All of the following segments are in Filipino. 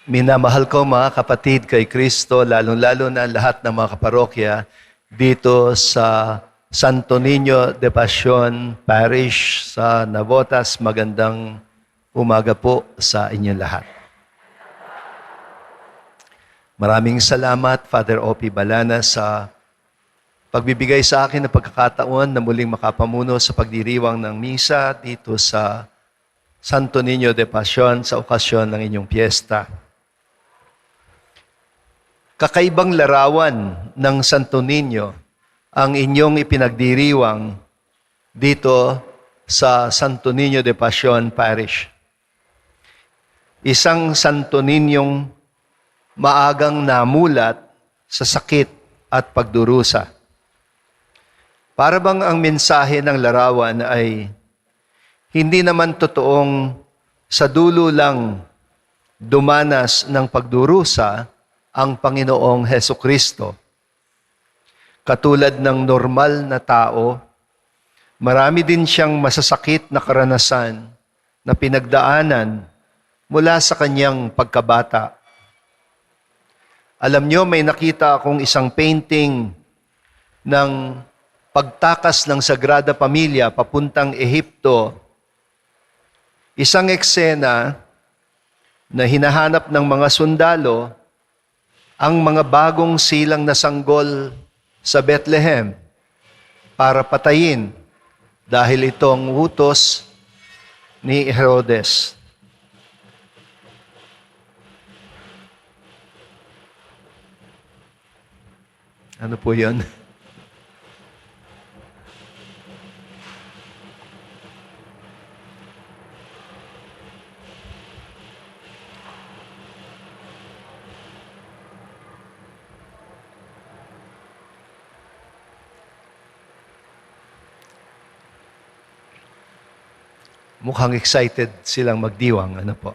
Minamahal ko mga kapatid kay Kristo, lalong-lalo na lahat ng mga kaparokya dito sa Santo Niño de Pasión Parish sa Navotas. Magandang umaga po sa inyong lahat. Maraming salamat, Father Opi Balana, sa pagbibigay sa akin ng pagkakataon na muling makapamuno sa pagdiriwang ng misa dito sa Santo Niño de Pasión sa okasyon ng inyong piyesta. Kakaibang larawan ng Santo Niño ang inyong ipinagdiriwang dito sa Santo Niño de Pasión Parish. Isang Santo Niñong maagang namulat sa sakit at pagdurusa. Para bang ang mensahe ng larawan ay hindi naman totoong sa dulo lang dumanas ng pagdurusa ang Panginoong Hesukristo. Katulad ng normal na tao, marami din siyang masasakit na karanasan na pinagdaanan mula sa kanyang pagkabata. Alam niyo, may nakita akong isang painting ng pagtakas ng Sagrada Pamilya papuntang Ehipto. Isang eksena na hinahanap ng mga sundalo ang mga bagong silang na sanggol sa Bethlehem para patayin dahil itong utos ni Herodes. Ano po yun? Mukhang excited silang magdiwang. Ano po?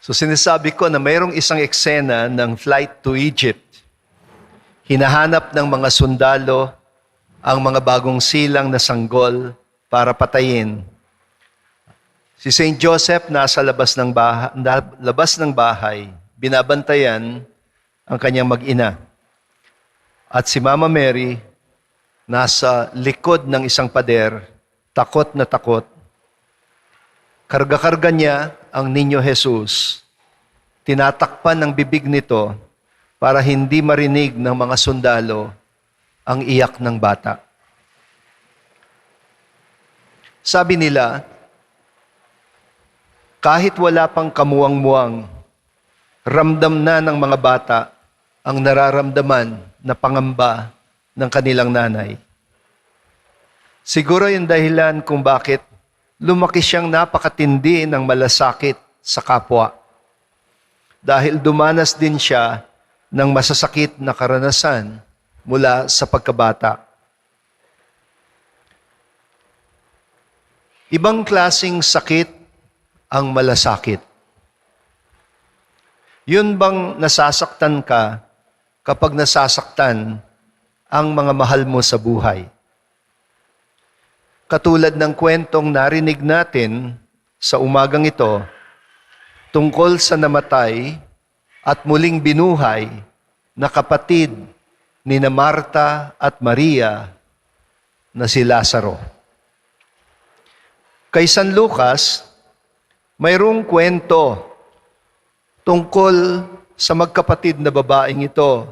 So sinasabi ko na mayroong isang eksena ng flight to Egypt. Hinahanap ng mga sundalo ang mga bagong silang na sanggol para patayin. Si Saint Joseph nasa labas ng bahay, binabantayan ang kanyang mag-ina. At si Mama Mary nasa likod ng isang pader, takot na takot. Karga-karga niya ang Niño Jesus. Tinatakpan ng bibig nito para hindi marinig ng mga sundalo ang iyak ng bata. Sabi nila, kahit wala pang kamuwang-muwang, ramdam na ng mga bata ang nararamdaman na pangamba ng kanilang nanay. Siguro yung dahilan kung bakit lumaki siyang napakatindi ng malasakit sa kapwa. Dahil dumanas din siya ng masasakit na karanasan mula sa pagkabata. Ibang klasing sakit ang malasakit. Yun bang nasasaktan ka kapag nasasaktan ang mga mahal mo sa buhay? Katulad ng kwentong narinig natin sa umagang ito tungkol sa namatay at muling binuhay na kapatid ni na Marta at Maria na si Lazaro. Kay San Lucas, mayroong kwento tungkol sa magkapatid na babaeng ito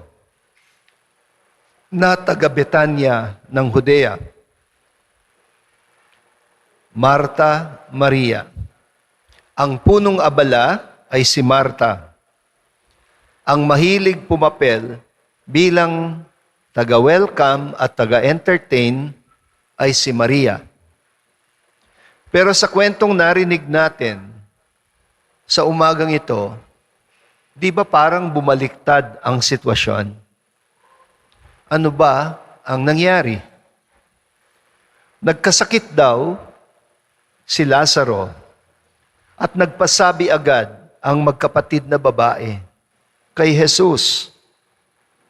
na taga Betania ng Judea. Marta, Maria. Ang punong abala ay si Marta. Ang mahilig pumapel bilang taga-welcome at taga-entertain ay si Maria. Pero sa kwentong narinig natin sa umagang ito, di ba parang bumaliktad ang sitwasyon? Ano ba ang nangyari? Nagkasakit daw si Lazaro at nagpasabi agad ang magkapatid na babae kay Jesus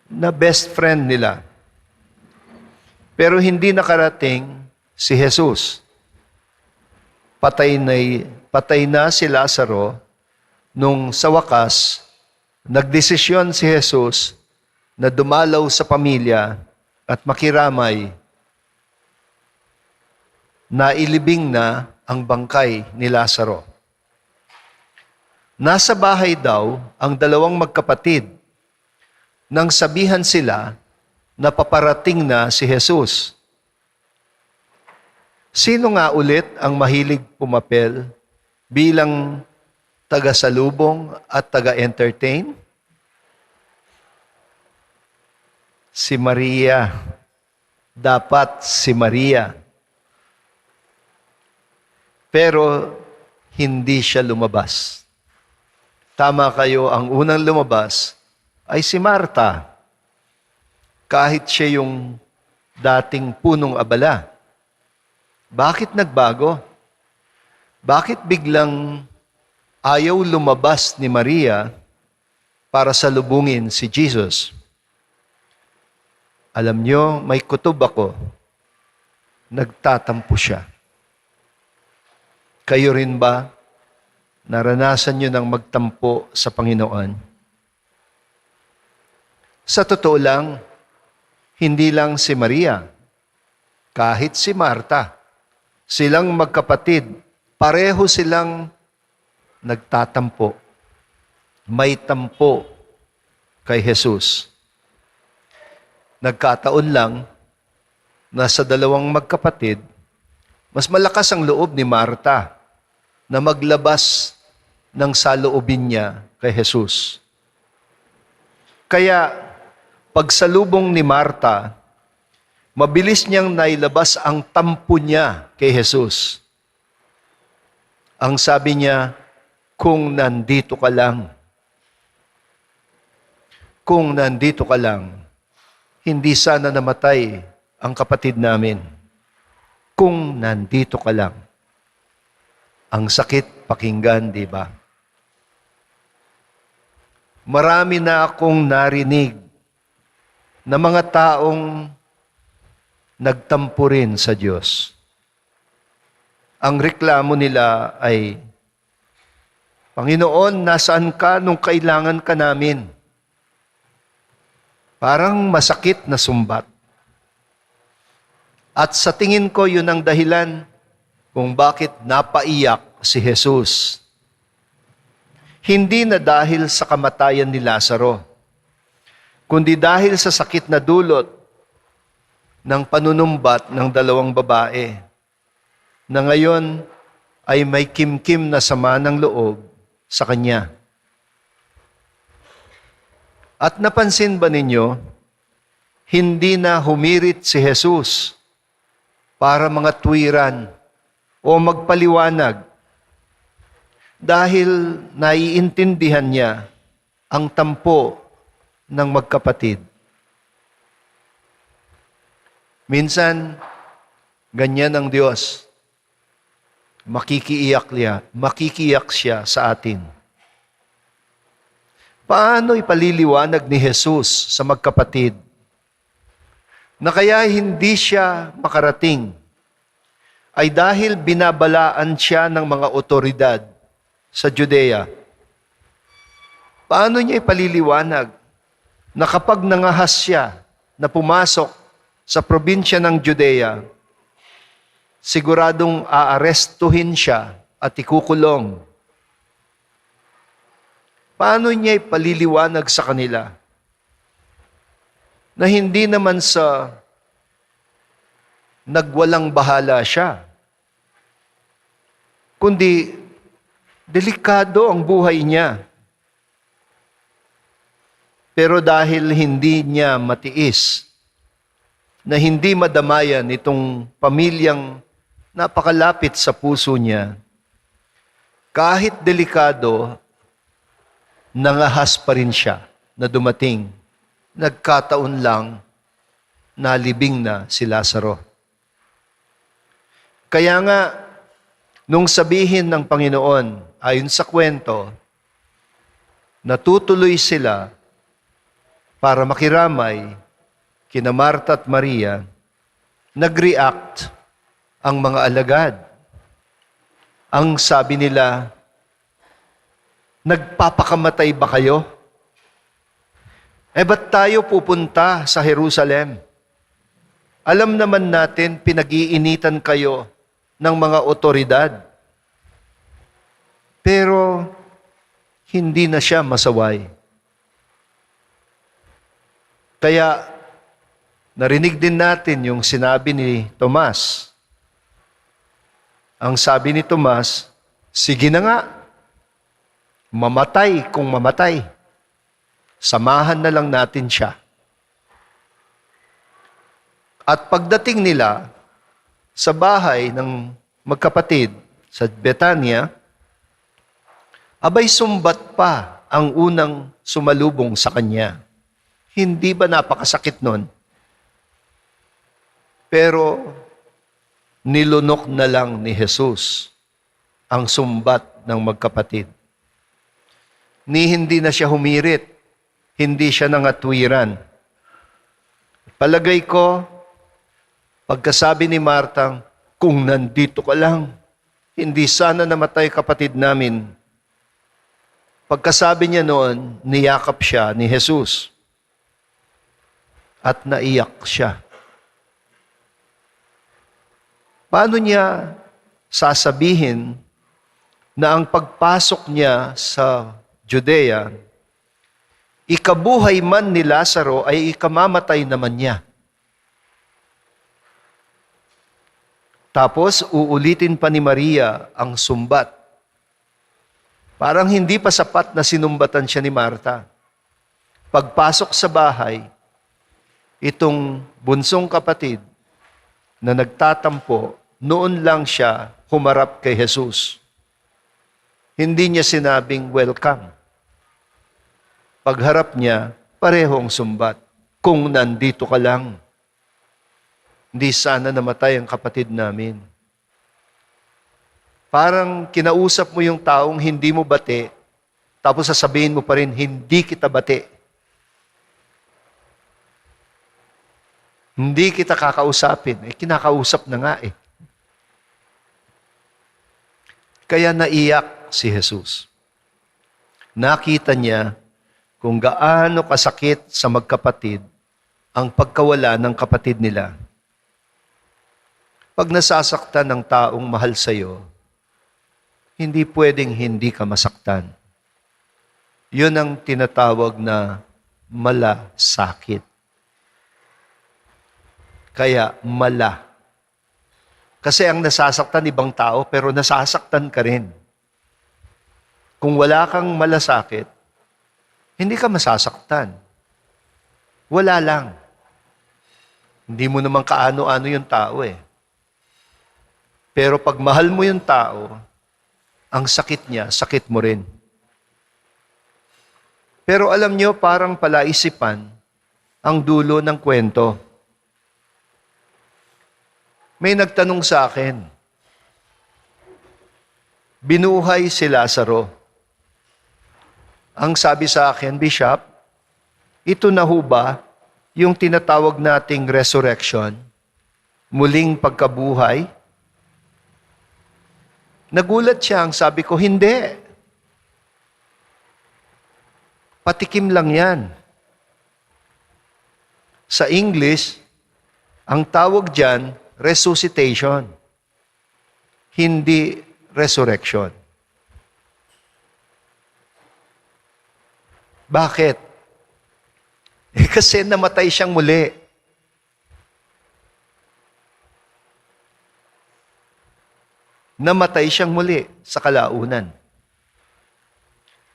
na best friend nila. Pero hindi nakarating si Jesus. patay na si Lazaro nung sa wakas, nagdesisyon si Jesus na dumalaw sa pamilya at makiramay na ilibing na ang bangkay ni Lazaro. Nasa bahay daw ang dalawang magkapatid nang sabihan sila na paparating na si Jesus. Sino nga ulit ang mahilig pumapel bilang taga-salubong at taga-entertain? Si Maria. Dapat si Maria. Pero hindi siya lumabas. Tama kayo, ang unang lumabas ay si Marta. Kahit siya yung dating punong abala. Bakit nagbago? Bakit biglang ayaw lumabas ni Maria para salubungin si Jesus? Alam nyo, may kutob ako. Nagtatampo siya. Kayo rin ba? Naranasan nyo ng magtampo sa Panginoon? Sa totoo lang, hindi lang si Maria, kahit si Marta, silang magkapatid, pareho silang nagtatampo. May tampo kay Jesus. Nagkataon lang na sa dalawang magkapatid, mas malakas ang loob ni Marta na maglabas ng saloobin niya kay Jesus. Kaya, pagsalubong ni Marta, mabilis niyang nailabas ang tampo niya kay Jesus. Ang sabi niya, kung nandito ka lang, kung nandito ka lang, hindi sana namatay ang kapatid namin. Kung nandito ka lang. Ang sakit pakinggan, di ba? Marami na akong narinig na mga taong nagtampo rin sa Diyos. Ang reklamo nila ay, Panginoon, nasaan ka nung kailangan ka namin? Parang masakit na sumbat. At sa tingin ko, yun ang dahilan kung bakit napaiyak si Jesus. Hindi na dahil sa kamatayan ni Lazaro, kundi dahil sa sakit na dulot ng panunumbat ng dalawang babae na ngayon ay may kimkim na sama ng loob sa kanya. At napansin ba ninyo, hindi na humirit si Jesus para mga tuwiran o magpaliwanag dahil naiintindihan niya ang tampo ng magkapatid. Minsan, ganyan ang Diyos. Makikiiyak siya sa atin. Paano ipaliliwanag ni Jesus sa magkapatid na kaya hindi siya makarating ay dahil binabalaan siya ng mga otoridad sa Judea? Paano niya ipaliliwanag na kapag nangahas siya na pumasok sa probinsya ng Judea, siguradong aarestuhin siya at ikukulong? Paano niya ipaliliwanag sa kanila na hindi naman sa nagwalang bahala siya, kundi delikado ang buhay niya? Pero dahil hindi niya matiis na hindi madamayan itong pamilyang napakalapit sa puso niya, kahit delikado, nangahas pa rin siya na dumating. Nagkataon lang, nalibing na si Lazaro. Kaya nga, nung sabihin ng Panginoon, ayon sa kwento, natutuloy sila para makiramay kina Marta at Maria, nag-react ang mga alagad. Ang sabi nila, nagpapakamatay ba kayo? Ba't tayo pupunta sa Jerusalem? Alam naman natin, pinag-iinitan kayo ng mga otoridad. Pero, hindi na siya masaway. Kaya, narinig din natin yung sinabi ni Tomas. Ang sabi ni Tomas, sige na nga, mamatay kung mamatay. Samahan na lang natin siya. At pagdating nila sa bahay ng magkapatid sa Betania, abay sumbat pa ang unang sumalubong sa kanya. Hindi ba napakasakit nun? Pero nilunok na lang ni Jesus ang sumbat ng magkapatid. Hindi na siya humirit, hindi siya nangatwiran. Palagay ko, pagkasabi ni Martang, kung nandito ka lang, hindi sana namatay kapatid namin. Pagkasabi niya noon, niyakap siya ni Jesus. At naiyak siya. Paano niya sasabihin na ang pagpasok niya sa Judea, ikabuhay man ni Lazaro ay ikamamatay naman niya? Tapos uulitin pa ni Maria ang sumbat. Parang hindi pa sapat na sinumbatan siya ni Marta. Pagpasok sa bahay, itong bunsong kapatid na nagtatampo, noon lang siya humarap kay Jesus. Hindi niya sinabing welcome. Pagharap niya, parehong sumbat. Kung nandito ka lang, hindi sana namatay ang kapatid namin. Parang kinausap mo yung taong hindi mo bati, tapos sasabihin mo pa rin, hindi kita bati. Hindi kita kakausapin. Kinakausap na nga eh. Kaya naiyak si Jesus. Nakita niya kung gaano kasakit sa magkapatid ang pagkawala ng kapatid nila. Pag nasasaktan ng taong mahal sa'yo, hindi pwedeng hindi ka masaktan. Yun ang tinatawag na malasakit. Kaya mala. Kasi ang nasasaktan ibang tao, pero nasasaktan ka rin. Kung wala kang malasakit, hindi ka masasaktan. Wala lang. Hindi mo naman kaano-ano yung tao eh. Pero pag mahal mo yung tao, ang sakit niya, sakit mo rin. Pero alam nyo, parang palaisipan ang dulo ng kwento. May nagtanong sa akin, binuhay si Lazaro. Ang sabi sa akin, Bishop, ito na ho ba yung tinatawag nating resurrection, muling pagkabuhay? Nagulat siya, ang sabi ko, hindi. Patikim lang yan. Sa English, ang tawag dyan, resuscitation. Hindi resurrection. Bakit? Kasi namatay siyang muli. Namatay siyang muli sa kalaunan.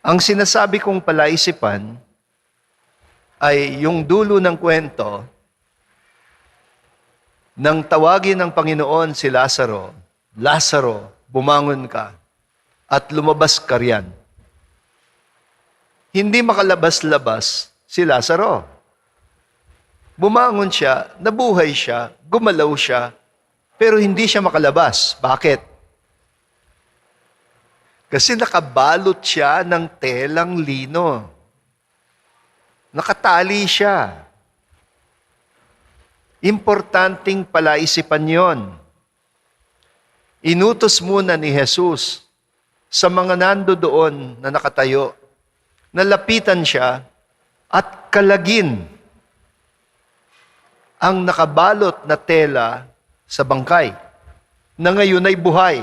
Ang sinasabi kong palaisipan ay yung dulo ng kwento nang tawagin ng Panginoon si Lazaro, Lazaro, bumangon ka at lumabas ka riyan. Hindi makalabas-labas si Lazaro. Bumangon siya, nabuhay siya, gumalaw siya, pero hindi siya makalabas. Bakit? Kasi nakabalot siya ng telang lino. Nakatali siya. Importanteng palaisipan yon. Inutos muna ni Jesus sa mga nandoon na nakatayo, nalapitan siya at kalagin ang nakabalot na tela sa bangkay na ngayon ay buhay.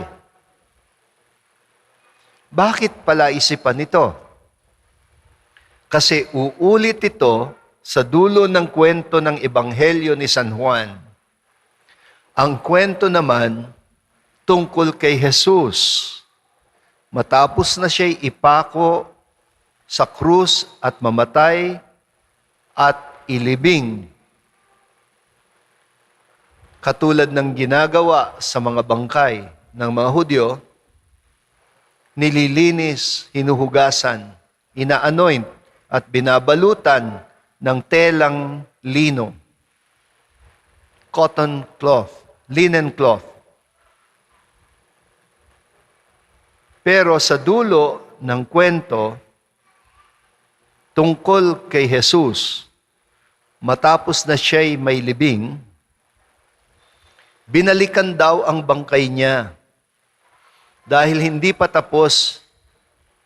Bakit pala isipan ito? Kasi uulit ito sa dulo ng kwento ng Ebanghelyo ni San Juan. Ang kwento naman tungkol kay Jesus. Matapos na siya'y ipako sa krus at mamatay at ilibing. Katulad ng ginagawa sa mga bangkay ng mga Hudyo, nililinis, hinuhugasan, ina-anoint at binabalutan ng telang lino, cotton cloth, linen cloth. Pero sa dulo ng kwento tungkol kay Jesus, matapos na siya'y may libing, binalikan daw ang bangkay niya dahil hindi pa tapos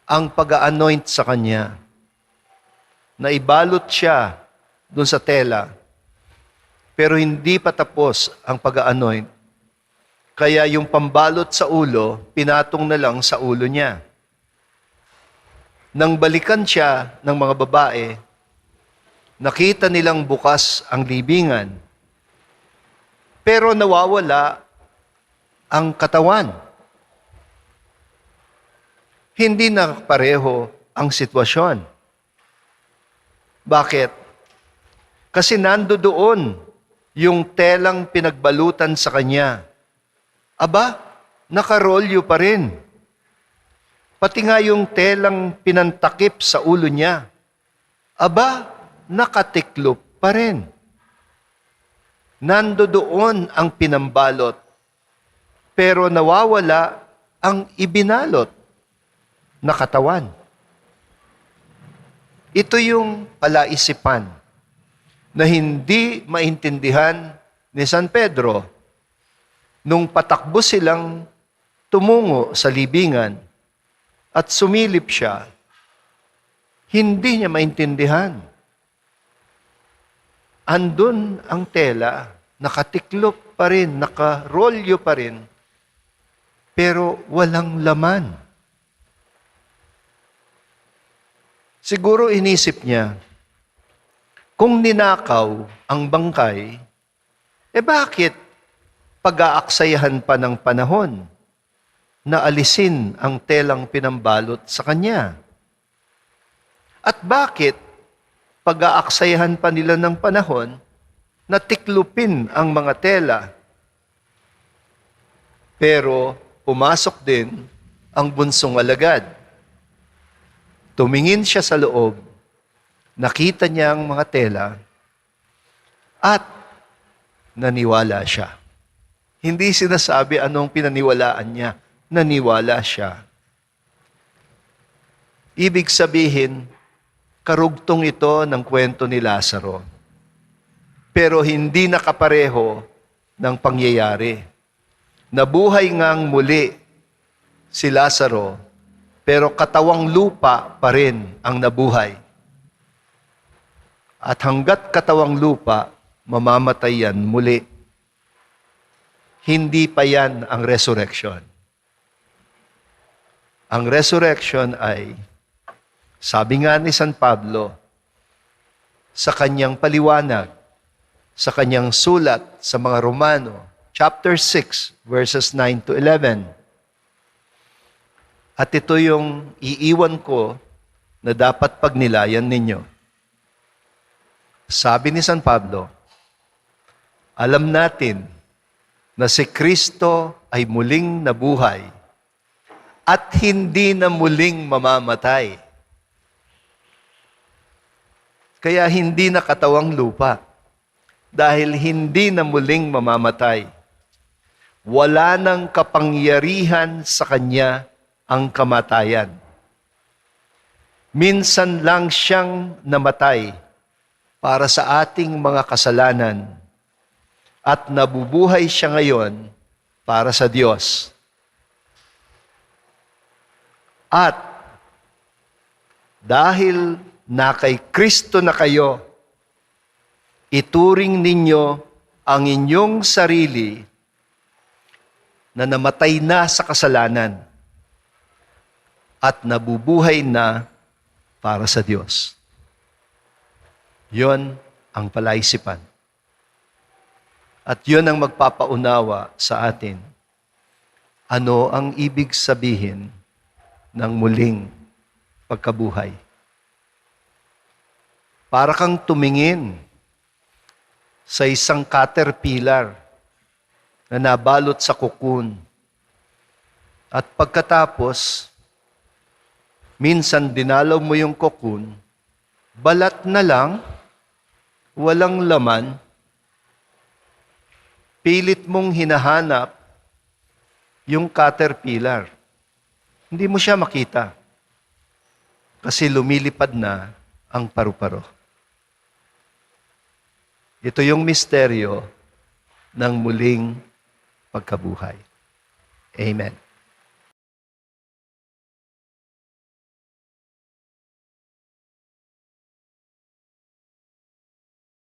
ang pag-anoint sa kanya. Naibalot siya doon sa tela, pero hindi pa tapos ang pag-anoint. Kaya yung pambalot sa ulo, pinatong na lang sa ulo niya. Nang balikan siya ng mga babae, nakita nilang bukas ang libingan, pero nawawala ang katawan. Hindi na pareho ang sitwasyon. Bakit? Kasi nandoon yung telang pinagbalutan sa kanya. Aba, nakarolyo pa rin. Pati nga yung telang pinantakip sa ulo niya. Aba, nakatiklop pa rin. Nandoon ang pinambalot, pero nawawala ang ibinalot na katawan. Ito yung palaisipan na hindi maintindihan ni San Pedro nung patakbo silang tumungo sa libingan at sumilip siya. Hindi niya maintindihan. Andun ang tela, nakatiklop pa rin, nakarolyo pa rin, pero walang laman. Siguro inisip niya, kung ninakaw ang bangkay, bakit pag-aaksayahan pa ng panahon na alisin ang telang pinambalot sa kanya? At bakit pag-aaksayahan pa nila ng panahon na tiklupin ang mga tela? Pero pumasok din ang bunsong alagad. Tumingin siya sa loob, nakita niya ang mga tela, at naniwala siya. Hindi sinasabi anong pinaniwalaan niya. Naniwala siya. Ibig sabihin, karugtong ito ng kwento ni Lazaro. Pero hindi nakapareho ng pangyayari. Nabuhay ngang muli si Lazaro, pero katawang lupa pa rin ang nabuhay. At hanggat katawang lupa, mamamatay yan muli. Hindi pa yan ang resurrection. Ang resurrection ay, sabi nga ni San Pablo, sa kanyang paliwanag, sa kanyang sulat sa mga Romano, chapter 6, verses 9 to 11. At ito yung iiwan ko na dapat pagnilayan ninyo. Sabi ni San Pablo, alam natin na si Kristo ay muling nabuhay at hindi na muling mamamatay. Kaya hindi na katawang lupa dahil hindi na muling mamamatay. Wala nang kapangyarihan sa kanya ang kamatayan. Minsan lang siyang namatay para sa ating mga kasalanan at nabubuhay siya ngayon para sa Diyos. At dahil na kay Kristo na kayo, ituring ninyo ang inyong sarili na namatay na sa kasalanan at nabubuhay na para sa Diyos. Yon ang palaisipan. At yon ang magpapaunawa sa atin. Ano ang ibig sabihin ng muling pagkabuhay? Para kang tumingin sa isang caterpillar na nabalot sa cocoon. At pagkatapos, minsan dinalaw mo yung cocoon, balat na lang, walang laman, pilit mong hinahanap yung caterpillar. Hindi mo siya makita kasi lumilipad na ang paru-paro. Ito yung misteryo ng muling pagkabuhay. Amen.